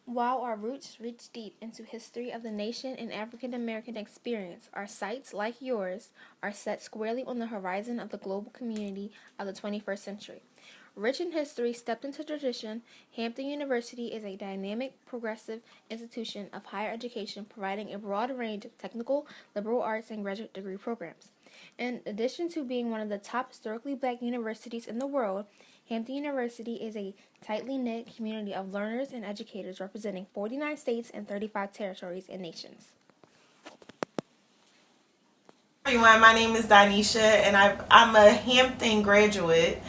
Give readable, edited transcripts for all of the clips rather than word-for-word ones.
While our roots reach deep into history of the nation and African American experience, our sights, like yours, are set squarely on the horizon of the global community of the 21st century. Rich in history, steeped into tradition, Hampton University is a dynamic, progressive institution of higher education providing a broad range of technical, liberal arts, and graduate degree programs. In addition to being one of the top historically black universities in the world, Hampton University is a tightly knit community of learners and educators representing 49 states and 35 territories and nations. Everyone, my name is Danisha and I'm a Hampton graduate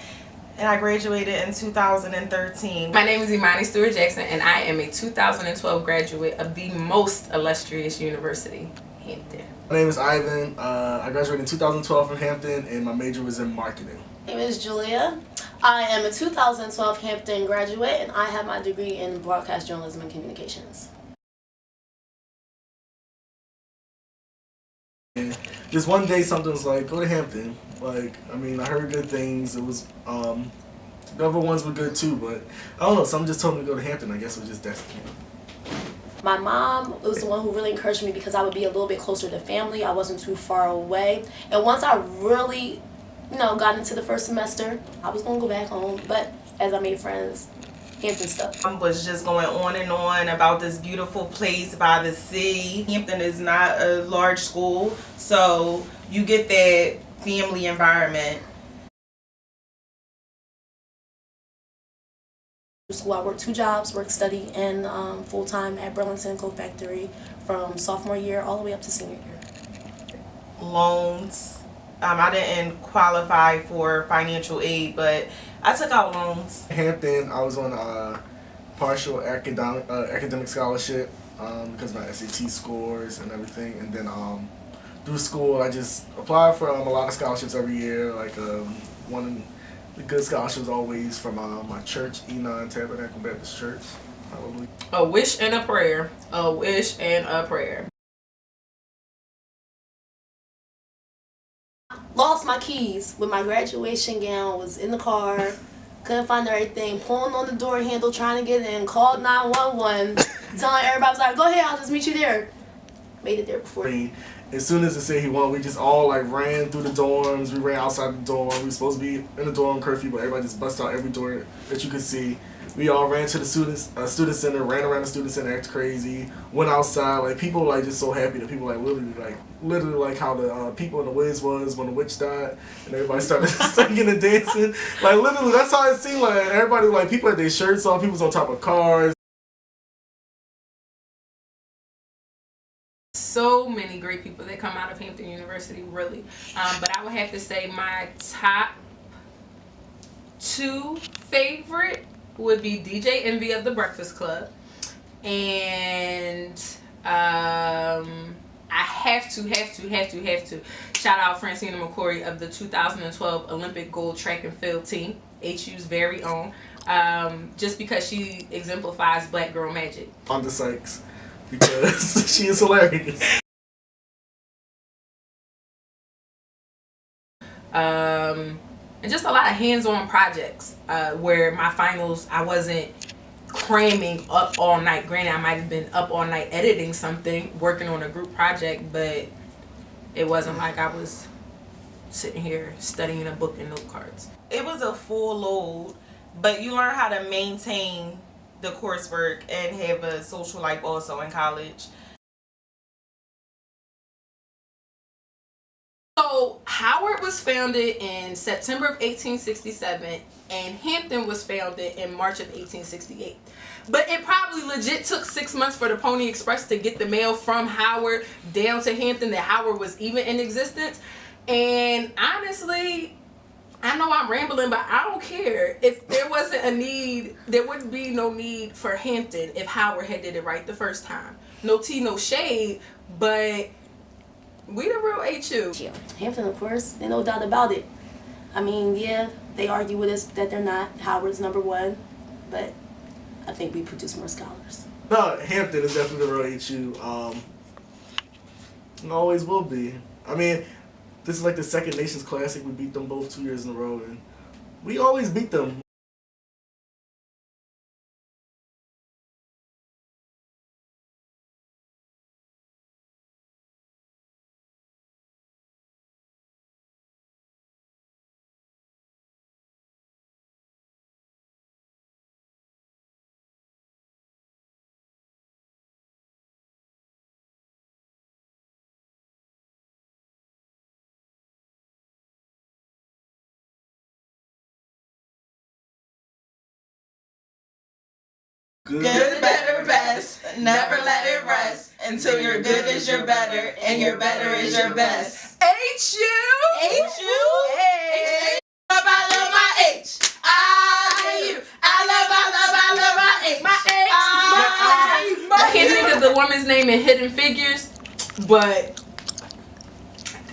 and I graduated in 2013. My name is Imani Stewart Jackson and I am a 2012 graduate of the most illustrious university, Hampton. My name is Ivan. I graduated in 2012 from Hampton and my major was in marketing. My name is Julia. I am a 2012 Hampton graduate and I have my degree in broadcast journalism and communications. Just one day something was like, go to Hampton. Like, I mean, I heard good things. It was, the other ones were good too, but I don't know, something just told me to go to Hampton. I guess it was just destiny. My mom was the one who really encouraged me because I would be a little bit closer to family. I wasn't too far away. And once I really, got into the first semester, I was going to go back home. But as I made friends, Hampton stuff. I was just going on and on about this beautiful place by the sea. Hampton is not a large school, so you get that family environment. School, I worked 2 jobs, work study, and full-time at Burlington Coat Factory from sophomore year all the way up to senior year. Loans. I didn't qualify for financial aid, but I took out loans. Hampton, I was on a partial academic scholarship because of my SAT scores and everything. And then through school, I just applied for a lot of scholarships every year. Like one of the good scholarships always from my church, Enon Tabernacle Baptist Church. Probably. A wish and a prayer. A wish and a prayer. Lost my keys with my graduation gown, was in the car, couldn't find everything, pulling on the door handle trying to get in, called 911, telling everybody, was like, go ahead, I'll just meet you there. Made it there before. As soon as it said he won, we just all like ran through the dorms, we ran outside the dorm, we were supposed to be in the dorm curfew, but everybody just busted out every door that you could see. We all ran to the student center, ran around the student center, acted crazy, went outside. Like people like just so happy that people like literally like how the people in the Wiz was when the witch died, and everybody started singing and dancing. Like literally, that's how it seemed. Like everybody, like people had their shirts off, people was on top of cars. So many great people that come out of Hampton University, really. But I would have to say my top 2 favorite would be DJ Envy of the Breakfast Club, and I have to shout out Francina McCory of the 2012 Olympic gold track and field team, HU's very own, just because she exemplifies black girl magic. Wanda Sykes, because she is hilarious. And just a lot of hands-on projects where my finals I wasn't cramming up all night. Granted, I might have been up all night editing something, working on a group project, but it wasn't like I was sitting here studying a book and note cards. It was a full load, but you learn how to maintain the coursework and have a social life also in college. So Howard was founded in September of 1867 and Hampton was founded in March of 1868. But it probably legit took 6 months for the Pony Express to get the mail from Howard down to Hampton that Howard was even in existence. And honestly, I know I'm rambling, but I don't care. If there wasn't a need, there would be no need for Hampton if Howard had did it right the first time. No tea, no shade, but we the real HU. Hampton, of course, there's no doubt about it. I mean, yeah, they argue with us that they're not. Howard's #1, but I think we produce more scholars. No, Hampton is definitely the real HU. And always will be. I mean, this is like the second Nations Classic. We beat them both 2 years in a row, and we always beat them. Good, better, best. Never let it rest until your good is your better and your better is your best. HU. HU. Hey. I love my H. I love my H. I can't think of the woman's name in Hidden Figures, but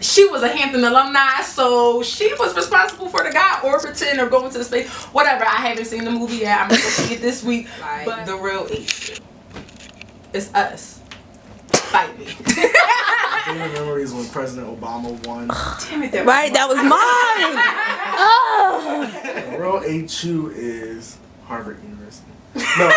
she was a Hampton alumni, so she was responsible for the guy orbiting or going to the space. Whatever. I haven't seen the movie yet. I'm gonna go see it this week. But the real HU. It's us. Fight me. Favorite memories when President Obama won. Damn it, That was mine. The real HU is Harvard University. No.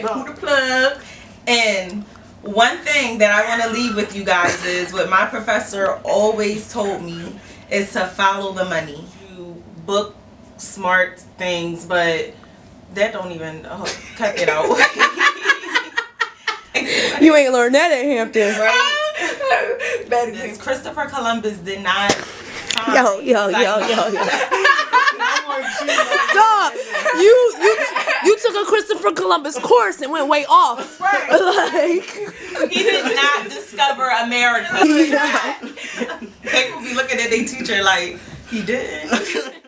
Who the plug? And one thing that I want to leave with you guys is what my professor always told me is to follow the money. You book smart things, but that don't even cut it out. You ain't learned that at Hampton. Right? Because Christopher Columbus did not find Yo. Dog, you took a Christopher Columbus course and went way off. Right. He did not discover America. Yeah. They will be looking at their teacher like, he didn't.